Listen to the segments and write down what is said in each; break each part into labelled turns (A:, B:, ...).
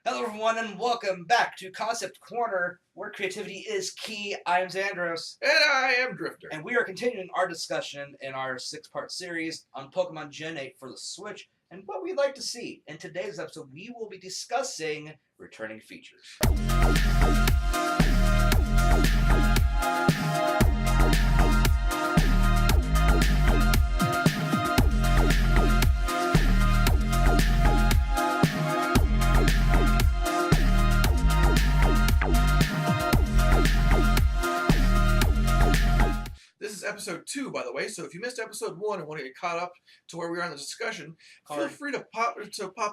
A: Hello, everyone, and welcome back to Concept Corner, where creativity is key. I'm Xandros,
B: And I am Drifter.
A: and we are continuing our discussion in our six-part series on Pokemon Gen 8 for the Switch and what we'd like to see. In today's episode, we will be discussing returning features.
B: This is episode 2, by the way, so if you missed episode 1 and want to get caught up to where we are in the discussion, feel free to pop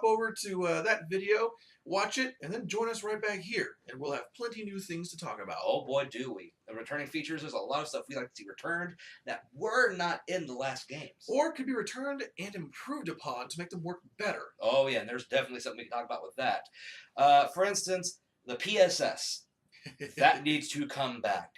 B: over to that video, watch it, and then join us right back here, and we'll have plenty new things to talk about.
A: Oh boy, do we. The returning features, there's a lot of stuff we like to see returned that were not in the last games.
B: Or could be returned and improved upon to make them work better.
A: Oh yeah, and there's definitely something we can talk about with that. For instance, the PSS. That needs to come back.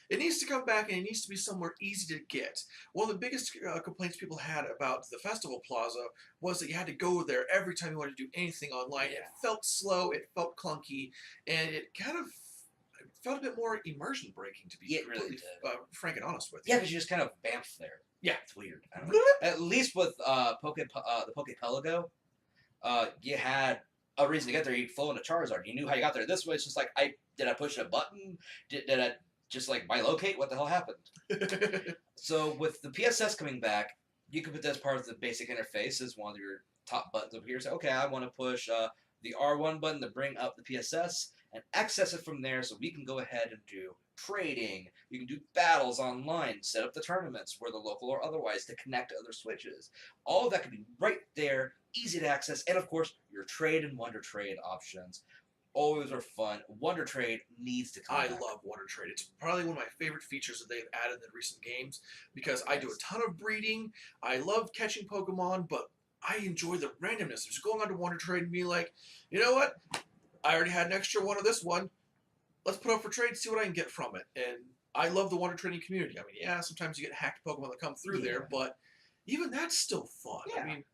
B: It needs to come back, and it needs to be somewhere easy to get. One of the biggest complaints people had about the Festival Plaza was that you had to go there every time you wanted to do anything online.
A: Yeah.
B: It felt slow, it felt clunky, and it kind of felt a bit more immersion breaking, to be
A: really
B: frank and honest with you.
A: Yeah, because you just kind of bamf there.
B: Yeah.
A: It's weird. I don't know. At least with the Pokepelago, you had a reason to get there. You'd flow into Charizard. You knew how you got there. This way, it's just like, did I push a button? Did I just like bilocate? What the hell happened? So with the PSS coming back, you can put that as part of the basic interface as one of your top buttons up here. Say, okay, I want to push the R1 button to bring up the PSS and access it from there so we can go ahead and do trading. You can do battles online, set up the tournaments, whether local or otherwise, to connect to other Switches. All of that can be right there, easy to access, and of course, your trade and Wonder Trade options. Always are fun. Wonder Trade needs to come back.
B: I love Wonder Trade. It's probably one of my favorite features that they've added in recent games because I do a ton of breeding. I love catching Pokemon, but I enjoy the randomness. Just going on to Wonder Trade and being like, you know what? I already had an extra one of this one. Let's put up for trade, see what I can get from it. And I love the Wonder Trading community. I mean, yeah, sometimes you get hacked Pokemon that come through there, but even that's still fun.
A: Yeah.
B: I mean,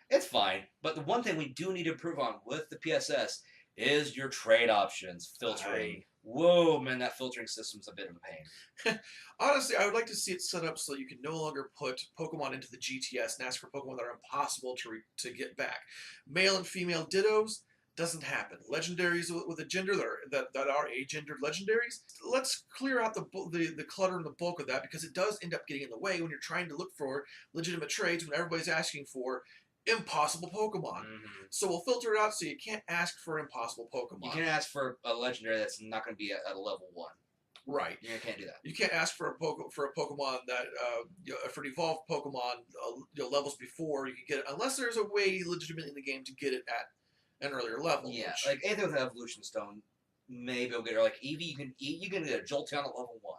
A: it's fine. But the one thing we do need to improve on with the PSS is your trade options filtering. Whoa, man, that filtering system's a bit of a pain.
B: Honestly, I would like to see it set up so you can no longer put Pokemon into the GTS and ask for Pokemon that are impossible to get back. Male and female Dittos doesn't happen. Legendaries with a gender that are agendered legendaries. Let's clear out the clutter and the bulk of that because it does end up getting in the way when you're trying to look for legitimate trades when everybody's asking for impossible Pokemon.
A: Mm-hmm.
B: So we'll filter it out so you can't ask for impossible Pokemon.
A: You can't ask for a legendary that's not going to be at a level 1.
B: Right.
A: You can't do that.
B: You can't ask for a Pokemon that for an evolved Pokemon levels before you can get it unless there's a way legitimately in the game to get it at an earlier level.
A: Yeah, like anything with an Evolution Stone, maybe you'll get her. Like Eevee, you can get a Jolteon at level 1.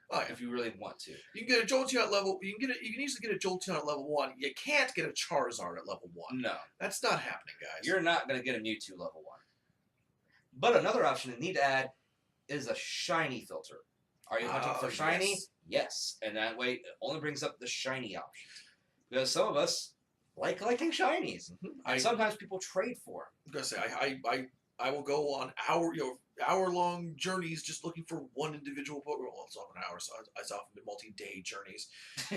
B: Oh, yeah.
A: If you really want to.
B: You can get a Jolteon at level. You can easily get a Jolteon at level 1. You can't get a Charizard at level 1.
A: No,
B: that's not happening, guys.
A: You're not going to get a Mewtwo level 1. But another option they need to add is a shiny filter. Are you hunting for shiny? Yes. And that way, it only brings up the shiny options. Because some of us like collecting shinies. Mm-hmm. And sometimes people trade for them.
B: I'm gonna say I will go on hour-long journeys just looking for one individual Pokemon. Well, it's often hours, so it's often been multi-day journeys.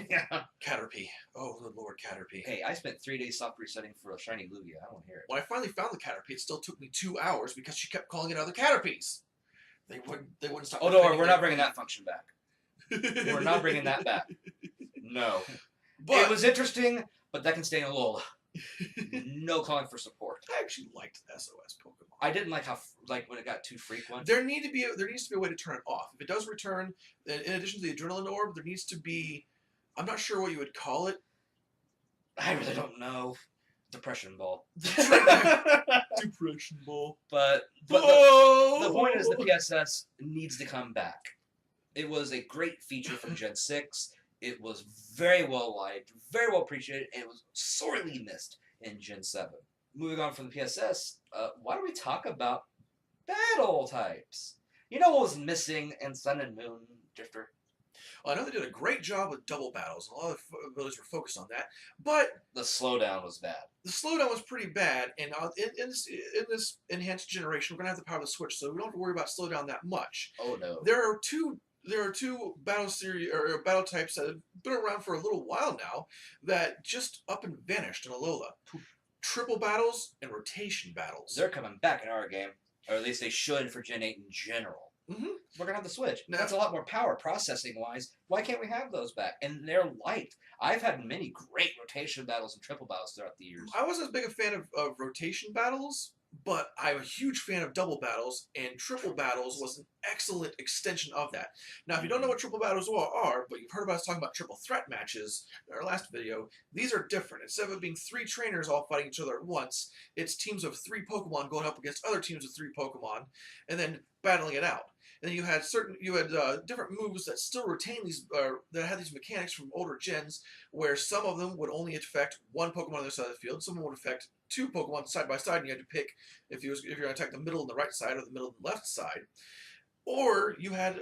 A: Yeah.
B: Caterpie. Oh, good Lord, Caterpie.
A: Hey, I spent 3 days soft resetting for a shiny Lugia. I don't hear it.
B: When I finally found the Caterpie, it still took me 2 hours because she kept calling it other Caterpies. They wouldn't stop.
A: Oh, no, we're not bringing that function back. We're not bringing that back. No. But it was interesting, but that can stay in a lull. No calling for support.
B: I actually liked SOS Pokemon.
A: I didn't like how when it got too frequent.
B: There needs to be a way to turn it off. If it does return, in addition to the Adrenaline Orb, there needs to be. I'm not sure what you would call it.
A: I really don't know. Depression Ball.
B: Depression Ball.
A: But the point is the PSS needs to come back. It was a great feature from Gen 6. It was very well liked, very well appreciated, and it was sorely missed in Gen 7. Moving on from the PSS, why don't we talk about battle types? You know what was missing in Sun and Moon, Drifter?
B: Well, I know they did a great job with double battles. A lot of abilities were focused on that, but
A: The slowdown was bad.
B: the slowdown was pretty bad. And in this enhanced generation, we're gonna have the power of the switch, so we don't have to worry about slowdown that much.
A: Oh no.
B: There are two battle series or battle types that have been around for a little while now that just up and vanished in Alola. Triple battles and rotation battles.
A: They're coming back in our game, or at least they should for Gen 8 in general.
B: Mm-hmm.
A: We're gonna have the Switch.
B: Now,
A: That's a lot more power processing wise. Why can't we have those back? And they're light. I've had many great rotation battles and triple battles throughout the years.
B: I wasn't as big a fan of rotation battles, but I'm a huge fan of double battles, and triple battles was an excellent extension of that. Now, if you don't know what triple battles are, but you've heard about us talking about triple threat matches in our last video, these are different. Instead of it being 3 trainers all fighting each other at once, it's teams of 3 Pokemon going up against other teams of 3 Pokemon, and then battling it out. And then you had different moves that still retain these, that had these mechanics from older gens, where some of them would only affect one Pokemon on the other side of the field, some of them would affect 2 Pokemon side by side, and you had to pick if you're going to attack the middle and the right side or the middle and the left side. Or you had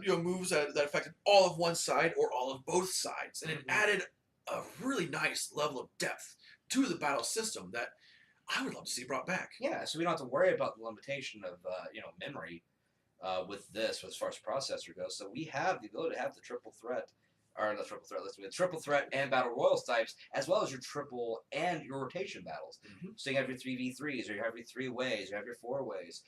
B: moves that affected all of one side or all of both sides, and it added a really nice level of depth to the battle system that I would love to see brought back.
A: Yeah, so we don't have to worry about the limitation of memory with this as far as processor goes. So we have the ability to have the triple threat, or the triple threat. Let's do it. Triple threat and battle royals types, as well as your triple and your rotation battles.
B: Mm-hmm.
A: So you have your 3v3s, or you have your 3 ways, or you have your 4 ways.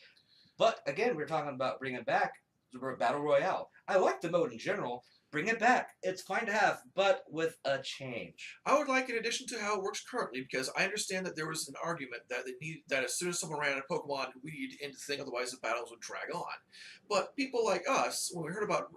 A: But again, we're talking about bringing back the battle royale. I like the mode in general. Bring it back. It's fine to have, but with a change.
B: I would like, in addition to how it works currently, because I understand that there was an argument that as soon as someone ran out of Pokemon, we need to end the thing, otherwise the battles would drag on. But people like us, when we heard about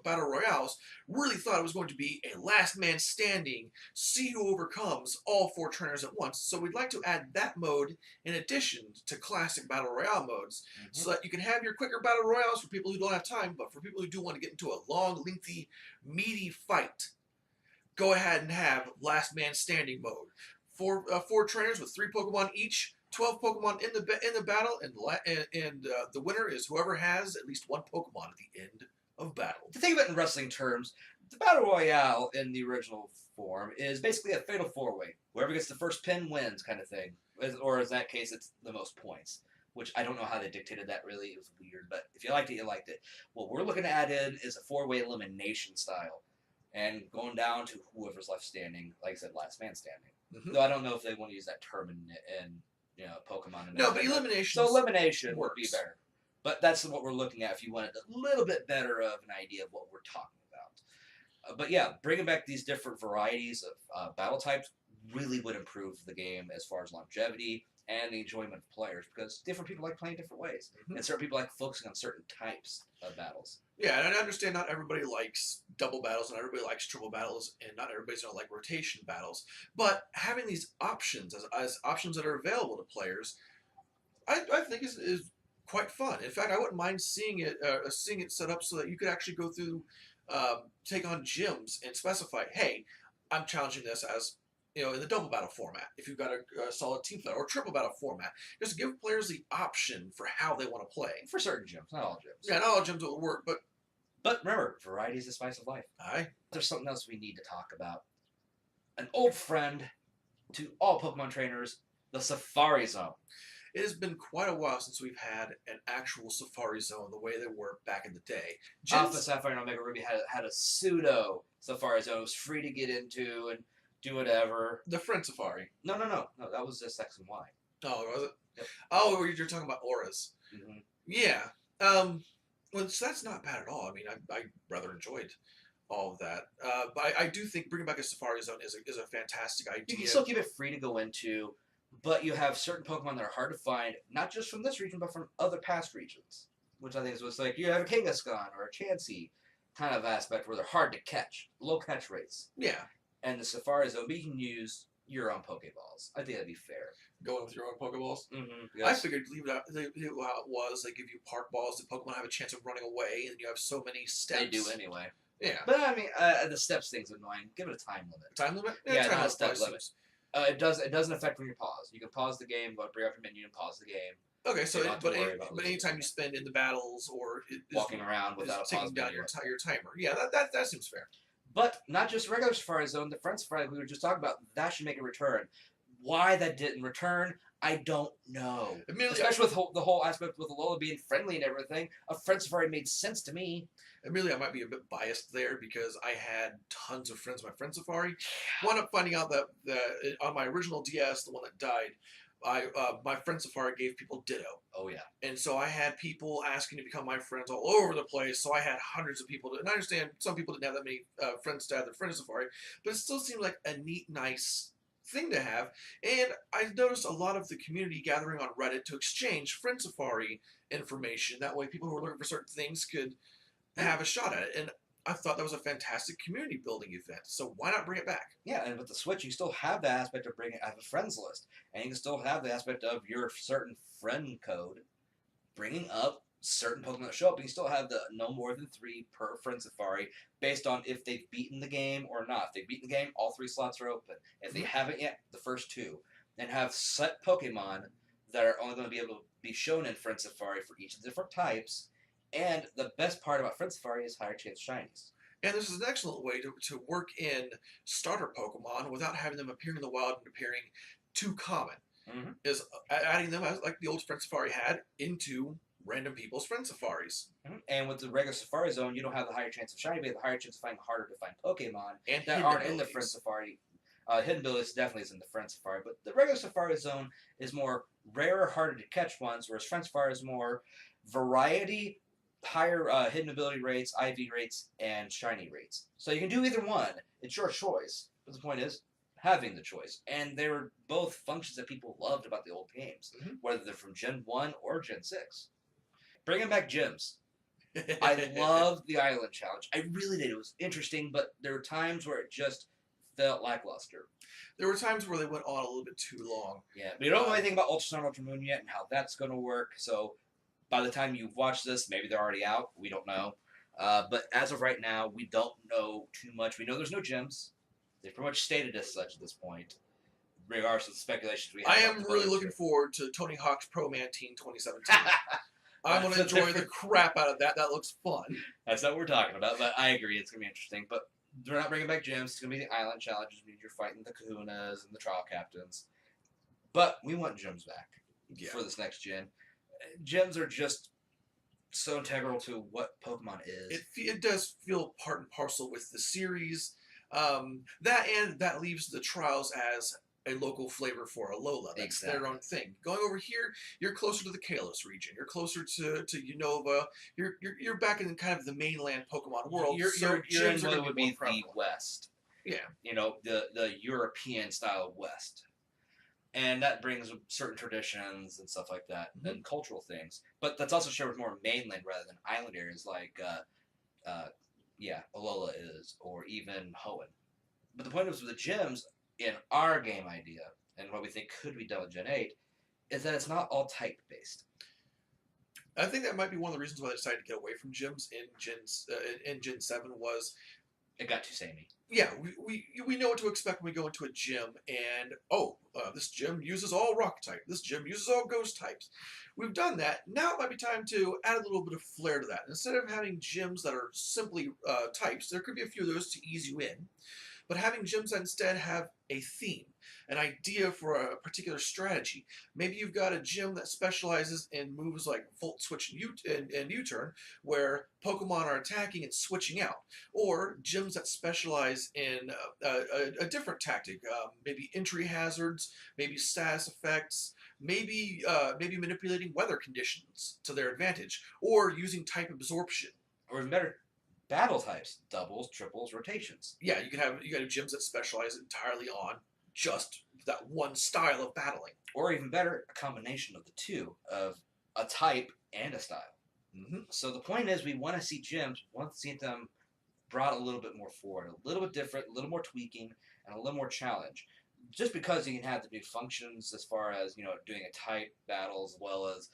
B: battle royales, really thought it was going to be a last man standing, see who overcomes all 4 trainers at once. So we'd like to add that mode in addition to classic battle royale modes, so that you can have your quicker battle royales for people who don't have time, but for people who do want to get into a long, lengthy, meaty fight, go ahead and have last man standing mode. 4 trainers with 3 Pokemon each, 12 Pokemon in the battle, and the winner is whoever has at least 1 Pokemon at the end of battle.
A: To think of it in wrestling terms, the battle royale in the original form is basically a fatal 4-way. Whoever gets the first pin wins, kind of thing. Or in that case, it's the most points. Which I don't know how they dictated that really. It was weird, but if you liked it, you liked it. What we're looking to add in is a 4-way elimination style. And going down to whoever's left standing, like I said, last man standing.
B: Mm-hmm.
A: Though I don't know if they want to use that term in Pokemon.
B: No, but elimination.
A: So elimination
B: works.
A: would be better. But that's what we're looking at if you wanted a little bit better of an idea of what we're talking about. But yeah, bringing back these different varieties of battle types really would improve the game as far as longevity and the enjoyment of players, because different people like playing different ways, and certain people like focusing on certain types of battles.
B: Yeah, and I understand not everybody likes double battles, and everybody likes triple battles, and not everybody's going to like rotation battles. But having these options as options that are available to players, I think is quite fun. In fact, I wouldn't mind seeing it set up so that you could actually go through, take on gyms and specify, hey, I'm challenging this as in the double battle format, if you've got a solid team fight, or triple battle format, just to give players the option for how they want to play.
A: For certain gyms, not all gyms.
B: Yeah, not all gyms will work,
A: but remember, variety is the spice of life.
B: Aye.
A: There's something else we need to talk about. An old friend to all Pokemon trainers, the Safari Zone.
B: It has been quite a while since we've had an actual Safari Zone the way they were back in the day.
A: Alpha Sapphire and Omega Ruby had a pseudo Safari Zone. It was free to get into and do whatever.
B: The Friend Safari.
A: No. That was just X and Y.
B: Oh, was it?
A: Yep.
B: Oh, you're talking about auras.
A: Mm-hmm.
B: Yeah. Well, so that's not bad at all. I mean, I rather enjoyed all of that. But I do think bringing back a Safari Zone is a fantastic idea.
A: You can still keep it free to go into, but you have certain Pokemon that are hard to find, not just from this region, but from other past regions. Which I think is like you have a Kangaskhan or a Chansey kind of aspect where they're hard to catch, low catch rates.
B: Yeah.
A: And the Safari Zone, you can use your own Pokeballs. I think that'd be fair.
B: Going with your own Pokeballs?
A: Mm-hmm.
B: Yes. I figured leave it how it was. They give you park balls. The Pokemon have a chance of running away, and you have so many steps.
A: They do anyway.
B: Yeah.
A: But I mean, the steps thing's annoying. Give it a time limit.
B: Time limit?
A: Yeah,
B: time
A: not a step
B: limit.
A: limit. It doesn't affect when you pause. You can pause the game, go bring up your menu and pause the game.
B: Okay, so
A: You don't have to
B: but
A: worry about
B: but
A: losing
B: anytime you
A: anything.
B: spend in the battles or
A: Walking around
B: is
A: without a
B: taking
A: pause
B: down
A: menu.
B: your timer. Yeah, that seems fair.
A: But not just regular Safari Zone, the Friend Safari we were just talking about, that should make a return. Why that didn't return, I don't know.
B: Amelia,
A: Especially with the whole aspect with Alola being friendly and everything, a Friend Safari made sense to me.
B: Amelia, I might be a bit biased there because I had tons of friends in my Friend Safari. Wound up finding out that on my original DS, the one that died, my Friend Safari gave people Ditto.
A: Oh yeah.
B: And so I had people asking to become my friends all over the place. So I had hundreds of people. And I understand some people didn't have that many friends to have their Friend Safari, but it still seemed like a neat, nice thing to have. And I noticed a lot of the community gathering on Reddit to exchange Friend Safari information. That way, people who were looking for certain things could have a shot at it. And I thought that was a fantastic community building event. So why not bring it back?
A: Yeah, and with the Switch, you still have the aspect of bringing have a friends list, and you can still have the aspect of your certain friend code bringing up certain Pokemon that show up. You can still have the no more than 3 per friend safari based on if they've beaten the game or not. If they've beaten the game, all 3 slots are open. If they haven't yet, the first 2. And have set Pokemon that are only going to be able to be shown in friend safari for each of the different types. And the best part about friend safari is higher chance shinies.
B: And this is an excellent way to work in starter Pokemon without having them appear in the wild and appearing too common.
A: Mm-hmm.
B: Is adding them, as like the old Friend Safari had, into random people's Friend Safaris.
A: Mm-hmm. And with the regular Safari Zone, you don't have the higher chance of shiny, but you have the higher chance of finding harder to find Pokemon
B: And
A: that aren't in the Friend Safari. Hidden abilities definitely is in the Friend Safari, but the regular Safari Zone is more rarer, harder to catch ones, whereas Friend Safari is more variety, higher hidden ability rates, IV rates, and shiny rates. So you can do either one. It's your choice. But the point is having the choice. And they were both functions that people loved about the old games, whether they're from Gen 1 or Gen 6. Bringing back gyms. I loved the Island Challenge. I really did. It was interesting, but there were times where it just felt lackluster.
B: There were times where they went on a little bit too long.
A: Yeah, but you don't know anything about Ultra Sun, Ultra Moon yet and how that's going to work, so by the time you've watched this, maybe they're already out. We don't know. But as of right now, we don't know too much. We know there's no gyms. They've pretty much stated as such at this point, regardless of the speculations we have.
B: I am really looking forward to Tony Hawk's Pro Man Team 2017. I'm going to enjoy the crap out of that. That looks fun.
A: That's not what we're talking about, but I agree. It's going to be interesting. But they're not bringing back gyms. It's going to be the Island Challenges. You're fighting the Kahunas and the Trial Captains. But we want gyms back for this next gen. Gyms are just so integral to what Pokemon is.
B: It does feel part and parcel with the series. That leaves the trials as a local flavor for Alola. That's their own thing. Going over here, you're closer to the Kalos region. You're closer to Unova. You're back in kind of the mainland Pokemon world.
A: You're in what would be the West.
B: Yeah.
A: You know, the European style of West. And that brings certain traditions and stuff like that, and cultural things. But that's also shared with more mainland rather than island areas like, Alola is, or even Hoenn. But the point is with the gyms, in our game idea, and what we think could be done with Gen 8, is that it's not all type-based.
B: I think that might be one of the reasons why they decided to get away from gyms in Gen 7 was
A: it got too samey.
B: Yeah, we know what to expect when we go into a gym, and this gym uses all rock type. This gym uses all ghost types. We've done that. Now it might be time to add a little bit of flair to that. Instead of having gyms that are simply types, there could be a few of those to ease you in. But having gyms that instead have a theme, an idea for a particular strategy. Maybe you've got a gym that specializes in moves like Volt Switch and U-Turn, where Pokemon are attacking and switching out. Or gyms that specialize in a different tactic, maybe entry hazards, maybe status effects, maybe manipulating weather conditions to their advantage, or using type absorption.
A: Or even better, battle types, doubles, triples, rotations.
B: Yeah, you got gyms that specialize entirely on just that one style of battling.
A: Or even better, a combination of the two, of a type and a style. So the point is, we want to see gyms, want to see them brought a little bit more forward, a little bit different, a little more tweaking, and a little more challenge. Just because you can have the new functions as far as, doing a type battle as well as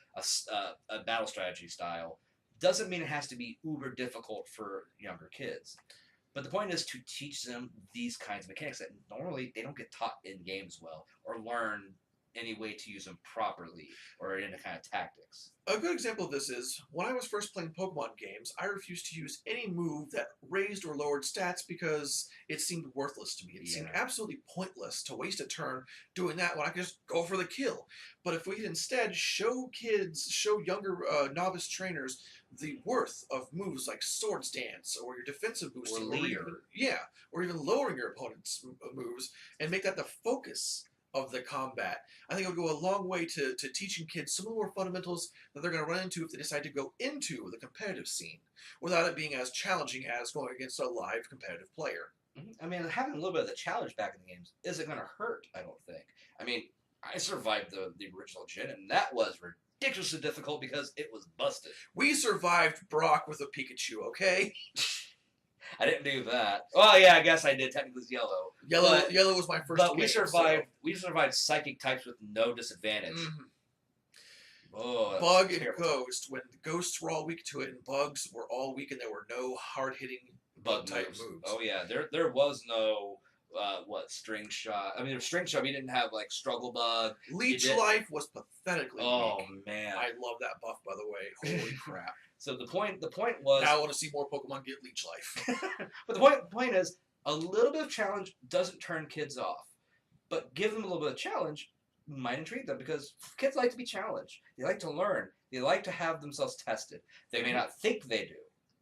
A: a battle strategy style, doesn't mean it has to be uber difficult for younger kids. But the point is to teach them these kinds of mechanics that normally they don't get taught in games well or learn any way to use them properly or any kind of tactics.
B: A good example of this is when I was first playing Pokemon games, I refused to use any move that raised or lowered stats because it seemed worthless to me. It seemed absolutely pointless to waste a turn doing that when I could just go for the kill. But if we could instead show younger novice trainers the worth of moves like Swords Dance or your defensive boosting, or even lowering your opponent's moves and make that the focus of the combat, I think it'll go a long way to teaching kids some of the more fundamentals that they're going to run into if they decide to go into the competitive scene without it being as challenging as going against a live competitive player.
A: I mean, having a little bit of the challenge back in the games isn't going to hurt, I don't think. I mean, I survived the original gen, and that was ridiculously difficult because it was busted.
B: We survived Brock with a Pikachu, okay?
A: I didn't do that. Well, yeah, I guess I did. Technically, it's yellow.
B: Yellow was my first.
A: But we survived. So. We survived psychic types with no disadvantage.
B: Mm-hmm.
A: Oh,
B: Bug and Ghost. When the Ghosts were all weak to it, and Bugs were all weak, and there were no hard hitting bug type moves.
A: Oh yeah, there was no string shot. I mean, string shot. We didn't have like struggle bug.
B: Leech life was pathetically weak.
A: Oh man,
B: I love that buff, by the way. Holy crap.
A: So the point was.
B: Now I want to see more Pokemon get Leech Life.
A: But the point is, a little bit of challenge doesn't turn kids off, but give them a little bit of challenge might intrigue them because kids like to be challenged. They like to learn. They like to have themselves tested. They may not think they do,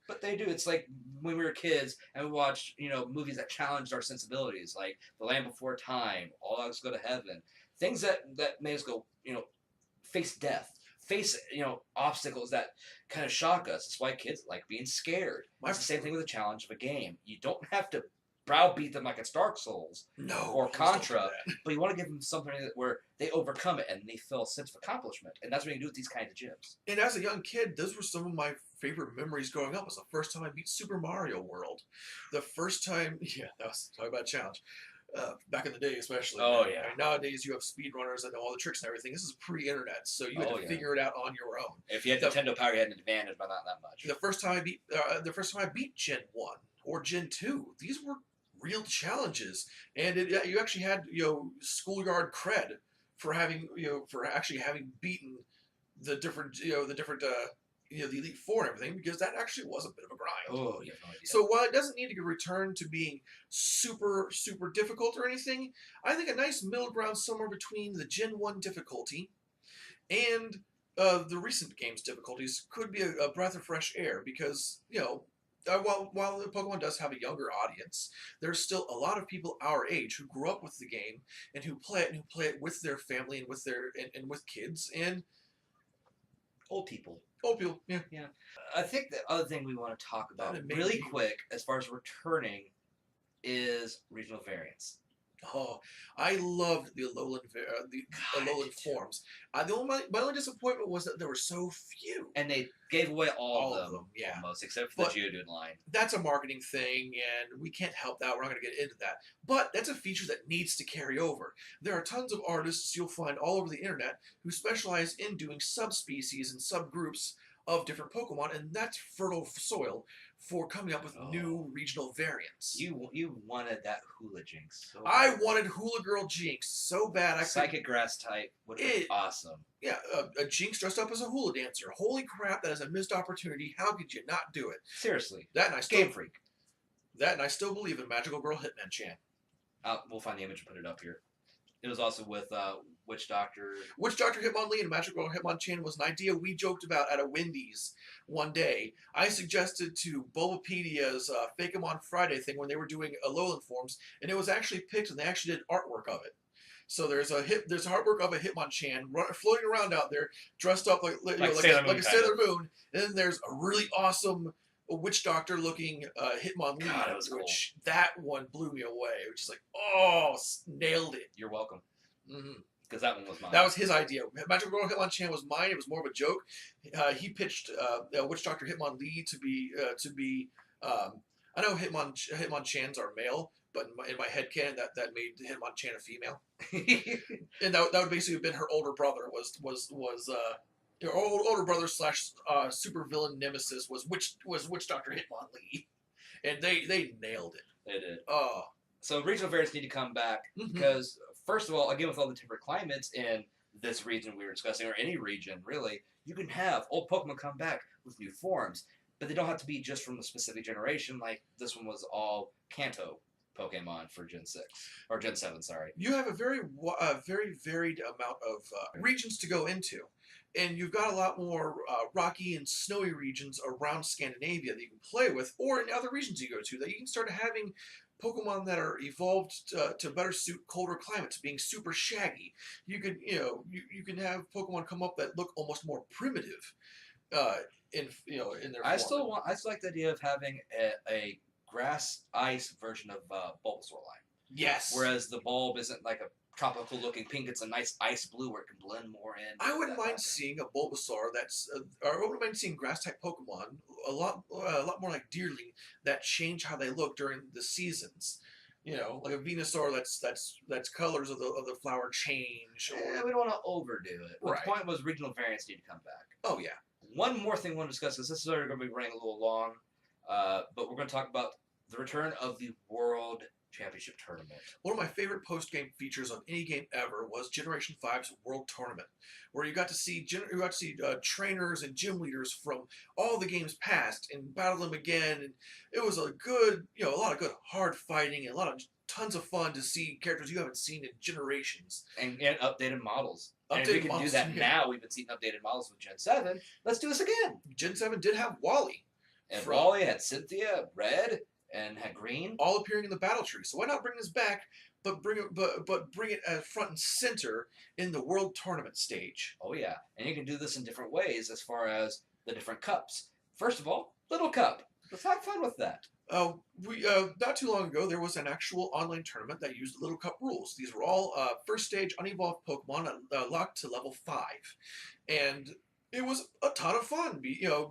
A: but they do. It's like when we were kids and we watched, movies that challenged our sensibilities, like The Land Before Time, All Dogs Go to Heaven, things that made us go, face death. Face obstacles that kind of shock us. That's why kids like being scared. It's the same thing with the challenge of a game. You don't have to browbeat them like it's Dark Souls or Contra, but you want to give them something where they overcome it and they feel a sense of accomplishment. And that's what you do with these kinds of gyms.
B: And as a young kid, those were some of my favorite memories growing up. Was the first time I beat Super Mario World. The first time, that was talking about a challenge. Back in the day, especially.
A: Oh, yeah.
B: I mean, nowadays, you have speedrunners that know all the tricks and everything. This is pre-internet, so you had to figure it out on your own.
A: If you had Nintendo Power, you had an advantage, but not that much.
B: The first time I beat Gen 1 or Gen 2, these were real challenges, and you actually had schoolyard cred for having actually having beaten the different the Elite Four and everything, because that actually was a bit of a grind.
A: Oh, you have no idea.
B: So while it doesn't need to return to being super, super difficult or anything, I think a nice middle ground somewhere between the Gen 1 difficulty and the recent game's difficulties could be a breath of fresh air, because, while Pokemon does have a younger audience, there's still a lot of people our age who grew up with the game and who play it with their family and with with kids and
A: old people.
B: Yeah.
A: I think the other thing we want to talk about really quick, as far as returning, is regional variants.
B: Oh, I loved the Alolan forms. My only disappointment was that there were so few.
A: And they gave away all of them,
B: yeah.
A: Almost, except for the Geodude line.
B: That's a marketing thing, and we can't help that. We're not going to get into that. But that's a feature that needs to carry over. There are tons of artists you'll find all over the internet who specialize in doing subspecies and subgroups of different Pokemon, and that's fertile soil for coming up with new regional variants.
A: You wanted that Hula Jinx. So
B: I wanted Hula Girl Jinx so bad.
A: Psychic Grass type would have been awesome.
B: Yeah, a Jinx dressed up as a hula dancer. Holy crap, that is a missed opportunity. How could you not do it?
A: Seriously.
B: Game Freak. That and I still believe in Magical Girl Hitmonchan.
A: We'll find the image and put it up here. It was also with Witch Doctor.
B: Witch Doctor Hitmonlee and Magical Girl Hitmonchan was an idea we joked about at a Wendy's one day. I suggested to Bulbapedia's Fake-em-on Friday thing when they were doing Alolan forms, and it was actually picked, and they actually did artwork of it. So there's artwork of a Hitmonchan floating around out there, dressed up like a Sailor Moon, and then there's a really awesome Witch Doctor looking Hitmonlee.
A: God, that was cool.
B: That one blew me away. It was just like, nailed it.
A: You're welcome.
B: Mm-hmm.
A: Because that one was mine.
B: That was his idea. Magical Girl Hitmonchan was mine. It was more of a joke. He pitched Witch Doctor Hitmonlee to be. I know Hitmonchans are male, but in my headcanon that made Hitmonchan a female. And that would basically have been her older brother. Her older brother / super villain nemesis was Witch Doctor Hitmonlee, and they nailed it.
A: They did.
B: Oh.
A: So regional variants need to come back because first of all, again, with all the different climates in this region we were discussing, or any region really, you can have old Pokemon come back with new forms, but they don't have to be just from a specific generation. Like this one was all Kanto Pokemon for Gen 6 or Gen 7. Sorry.
B: You have a very varied amount of regions to go into, and you've got a lot more rocky and snowy regions around Scandinavia that you can play with, or in other regions you go to that you can start having Pokemon that are evolved to better suit colder climates, being super shaggy. You could, you can have Pokemon come up that look almost more primitive, uh, in their form.
A: I still like the idea of having a grass ice version of Bulbasaur line.
B: Yes.
A: Whereas the bulb isn't like a tropical looking pink; it's a nice ice blue where it can blend more in.
B: I wouldn't mind seeing a Bulbasaur or I wouldn't mind seeing grass type Pokemon a lot more like Deerling that change how they look during the seasons. Like a Venusaur that's colors of the flower change.
A: We don't want to overdo it. But
B: Right.
A: The point was regional variants need to come back.
B: Oh yeah.
A: One more thing I want to discuss, because this is already going to be running a little long, but we're going to talk about the return of the World Championship Tournament.
B: One of my favorite post-game features on any game ever was Generation 5's World Tournament, where you got to see trainers and gym leaders from all the games past and battle them again. And it was a lot of good hard fighting and tons of fun to see characters you haven't seen in generations.
A: And updated models. And if
B: Updated
A: we can
B: models,
A: do that
B: yeah.
A: now. We've been seeing updated models with Gen 7. Let's do this again.
B: Gen 7 did have Wally.
A: And Wally had Cynthia, Red, and had Green.
B: All appearing in the battle tree. So why not bring this back, but bring it front and center in the World Tournament stage?
A: Oh yeah, and you can do this in different ways as far as the different cups. First of all, Little Cup. Let's have fun with that.
B: We not too long ago there was an actual online tournament that used Little Cup rules. These were all first stage unevolved Pokemon locked to level 5, and it was a ton of fun.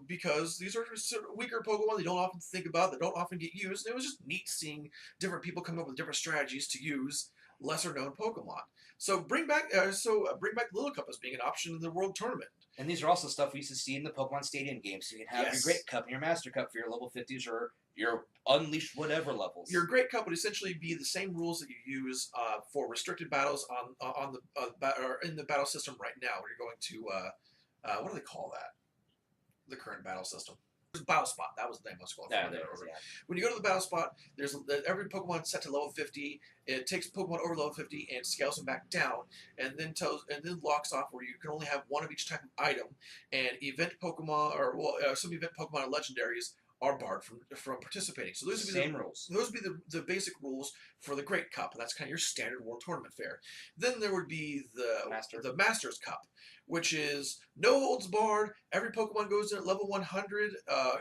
B: Because these are sort of weaker Pokemon they don't often think about, that don't often get used. And it was just neat seeing different people come up with different strategies to use lesser known Pokemon. So bring back Little Cup as being an option in the World Tournament.
A: And these are also stuff we used to see in the Pokemon Stadium games. So you can have
B: Yes.
A: your Great Cup and your Master Cup for your level 50s or your Unleashed whatever levels.
B: Your Great Cup would essentially be the same rules that you use for restricted battles or in the battle system right now, where you're going to what do they call that? The current battle system. Battle Spot. That was the name I was calling
A: Yeah,
B: for.
A: there it is, yeah.
B: When you go to the Battle Spot, there's every Pokemon set to level 50. It takes Pokemon over level 50 and scales them back down, and then locks off where you can only have one of each type of item. And event Pokemon some event Pokemon or legendaries are barred from participating. So those would be
A: Same rules.
B: Those would be the basic rules for the Great Cup, and that's kind of your standard World Tournament fare. Then there would be the Masters Cup, which is no holds barred. Every Pokemon goes in at level 100.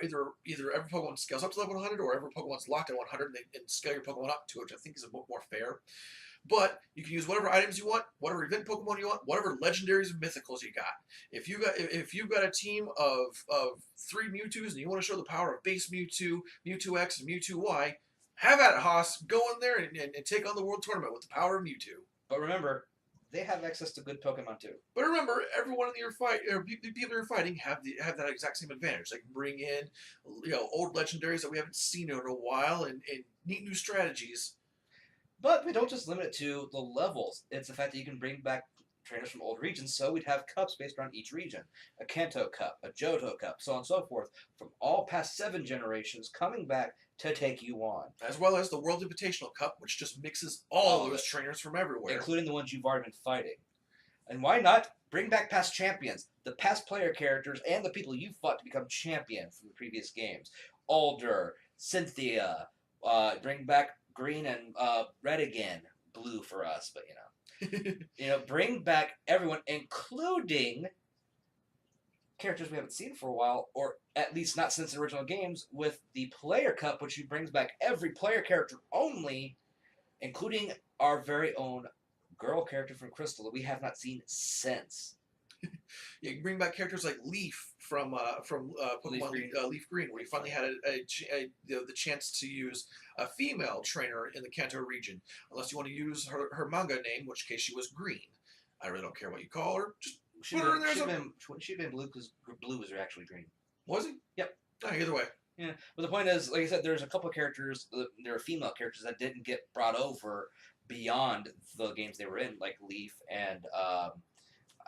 B: Either every Pokemon scales up to level 100, or every Pokemon's locked at 100, and scale your Pokemon up to it, which I think is a bit more fair. But you can use whatever items you want, whatever event Pokemon you want, whatever legendaries and mythicals you got. If you've got a team of 3 Mewtwo's and you want to show the power of base Mewtwo, Mewtwo X, and Mewtwo Y, have at it, Haas. Go in there and take on the World Tournament with the power of Mewtwo.
A: But remember, they have access to good Pokemon too.
B: But remember, everyone in your fight, or the people you're fighting, have that exact same advantage. They can bring in, old legendaries that we haven't seen in a while, and neat new strategies.
A: But we don't just limit it to the levels. It's the fact that you can bring back trainers from old regions, so we'd have cups based around each region. A Kanto Cup, a Johto Cup, so on and so forth, from all past 7 generations coming back to take you on.
B: As well as the World Invitational Cup, which just mixes all those trainers from everywhere.
A: Including the ones you've already been fighting. And why not bring back past champions, the past player characters, and the people you fought to become champion from the previous games. Alder, Cynthia, bring back Green and Red again. Blue for us, but bring back everyone, including characters we haven't seen for a while, or at least not since the original games, with the Player Cup, which brings back every player character only, including our very own girl character from Crystal that we have not seen since.
B: You can bring back characters like Leaf from Pokemon Leaf Green, where you finally had the chance to use a female trainer in the Kanto region. Unless you want to use her manga name, in which case she was Green. I really don't care what you call her. Just put her in there.
A: She'd been blue because blue was actually green.
B: Was he?
A: Yep.
B: Either way.
A: Yeah, but the point is, like I said, there's a couple of characters. There are female characters that didn't get brought over beyond the games they were in, like Leaf and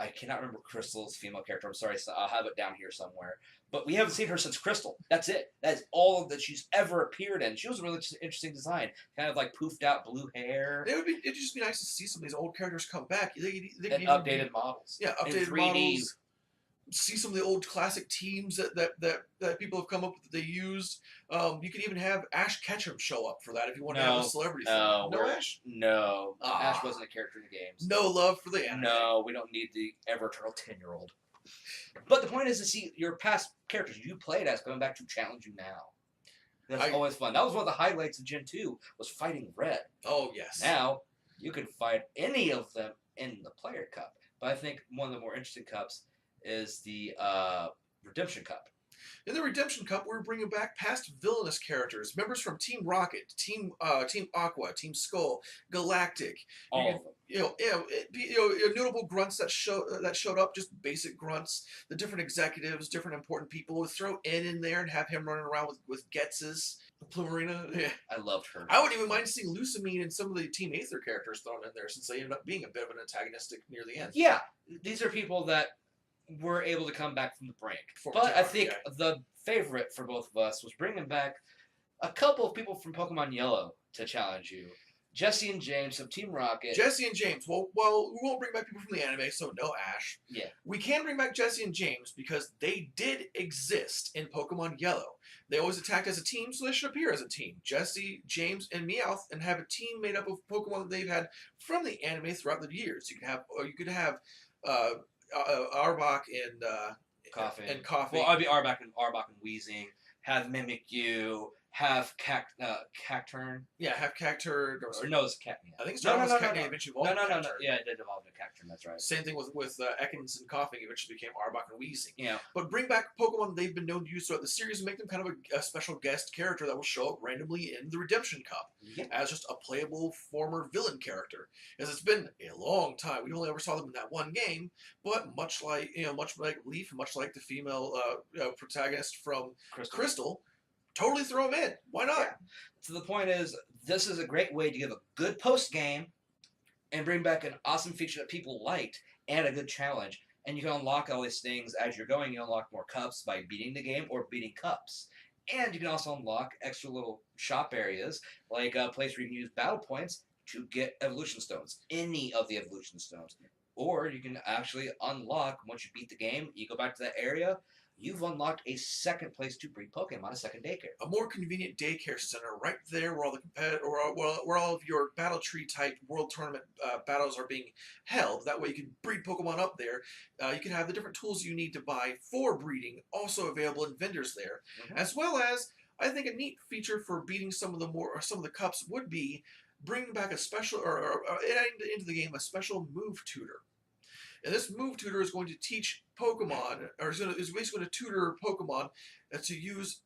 A: I cannot remember Crystal's female character. I'm sorry, so I'll have it down here somewhere. But we haven't seen her since Crystal. That's it. That's all that she's ever appeared in. She was a really interesting design, kind of like poofed out blue hair.
B: It'd just be nice to see some of these old characters come back.
A: And updated models.
B: Yeah, updated models. See some of the old classic teams that people have come up with that they used. You could even have Ash Ketchum show up for that if you want to have a celebrity.
A: No,
B: Ash.
A: No, Ash wasn't a character in the games.
B: No love for the anime.
A: No, we don't need the ever eternal 10-year-old. But the point is to see your past characters you played as coming back to challenge you now. That's always fun. That was one of the highlights of Gen 2 was fighting Red.
B: Oh yes.
A: Now you can fight any of them in the Player Cup, but I think one of the more interesting cups is the Redemption Cup.
B: In the Redemption Cup, we're bringing back past villainous characters, members from Team Rocket, Team Aqua, Team Skull, Galactic.
A: All of them.
B: Notable grunts that showed up, just basic grunts. The different executives, different important people. Would throw in there and have him running around with Getz's Plumerina. Yeah.
A: I loved her.
B: I wouldn't even mind seeing Lusamine and some of the Team Aether characters thrown in there, since they ended up being a bit of an antagonistic near the end.
A: Yeah, these are people that were able to come back from the break. But I think the favorite for both of us was bringing back a couple of people from Pokemon Yellow to challenge you. Jesse and James of Team Rocket.
B: Jesse and James. Well, we won't bring back people from the anime, so no Ash.
A: Yeah.
B: We can bring back Jesse and James because they did exist in Pokemon Yellow. They always attacked as a team, so they should appear as a team. Jesse, James, and Meowth, and have a team made up of Pokemon that they've had from the anime throughout the years. You could have Arbok and
A: Coughing.
B: Coughing.
A: Well, I'd be Arbok and Wheezing. Have Mimikyu. Have Cacturn.
B: Yeah, have Cacturn.
A: Or no, it's Cacturn.
B: I think it's Cacturn eventually evolved.
A: No. Yeah, it did evolve to Cacturn. That's right.
B: Same thing with Ekans and Coughing eventually became Arbok and Wheezing.
A: Yeah.
B: But bring back Pokemon they've been known to use throughout the series and make them kind of a special guest character that will show up randomly in the Redemption Cup as just a playable former villain character. As it's been a long time, we only ever saw them in that one game. But much like Leaf, much like the female protagonist from Crystal, totally throw them in. Why not?
A: Yeah. So the point is, this is a great way to give a good post game and bring back an awesome feature that people liked and a good challenge. And you can unlock all these things as you're going. You unlock more cups by beating the game or beating cups. And you can also unlock extra little shop areas, like a place where you can use battle points to get evolution stones. Any of the evolution stones. Or you can actually unlock, once you beat the game, you go back to that area, you've unlocked a second place to breed Pokemon, a second daycare.
B: A more convenient daycare center right there where all the where all of your battle tree type world tournament battles are being held. That way you can breed Pokemon up there. You can have the different tools you need to buy for breeding also available in vendors there, as well as I think a neat feature for beating some of the cups would be bringing back a special or adding into the game a special move tutor. And this move tutor is going to teach Pokemon, or is basically going to tutor Pokemon to use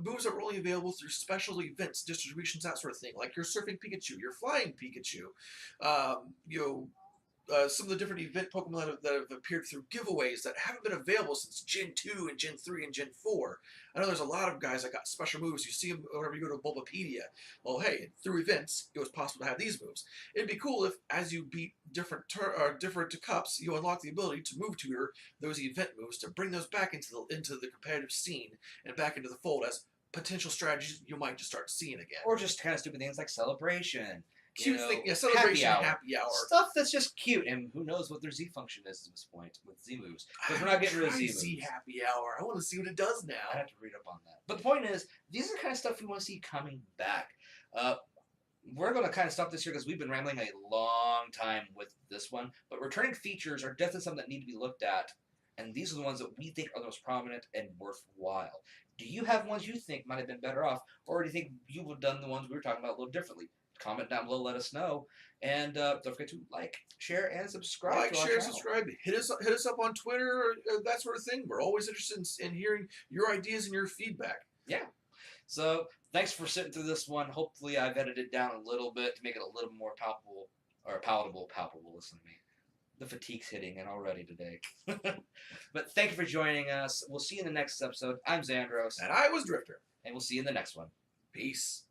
B: moves that were only available through special events, distributions, that sort of thing. Like your Surfing Pikachu, your Flying Pikachu, some of the different event Pokemon that have appeared through giveaways that haven't been available since Gen 2 and Gen 3 and Gen 4. I know there's a lot of guys that got special moves. You see them whenever you go to Bulbapedia. Well, hey, through events, it was possible to have these moves. It'd be cool if, as you beat different cups, you unlock the ability to move tutor those event moves to bring those back into the competitive scene and back into the fold as potential strategies you might just start seeing again.
A: Or just kind of stupid things like Celebration.
B: Cute thing, celebration, happy hour.
A: Stuff that's just cute, and who knows what their Z function is at this point with Z moves. Because we're not getting rid of Z moves.
B: Z happy hour. I want to see what it does now.
A: I have to read up on that. But the point is, these are the kind of stuff we want to see coming back. We're going to kind of stop this here because we've been rambling a long time with this one. But returning features are definitely something that need to be looked at. And these are the ones that we think are the most prominent and worthwhile. Do you have ones you think might have been better off? Or do you think you would have done the ones we were talking about a little differently? Comment down below, let us know, and don't forget to like, share, and subscribe.
B: Like, share, subscribe. Hit us up on Twitter, that sort of thing. We're always interested in hearing your ideas and your feedback.
A: Yeah. So thanks for sitting through this one. Hopefully, I've edited it down a little bit to make it a little more palatable. Listen to me. The fatigue's hitting in already today. But thank you for joining us. We'll see you in the next episode. I'm Xandros.
B: And I was Drifter.
A: And we'll see you in the next one.
B: Peace.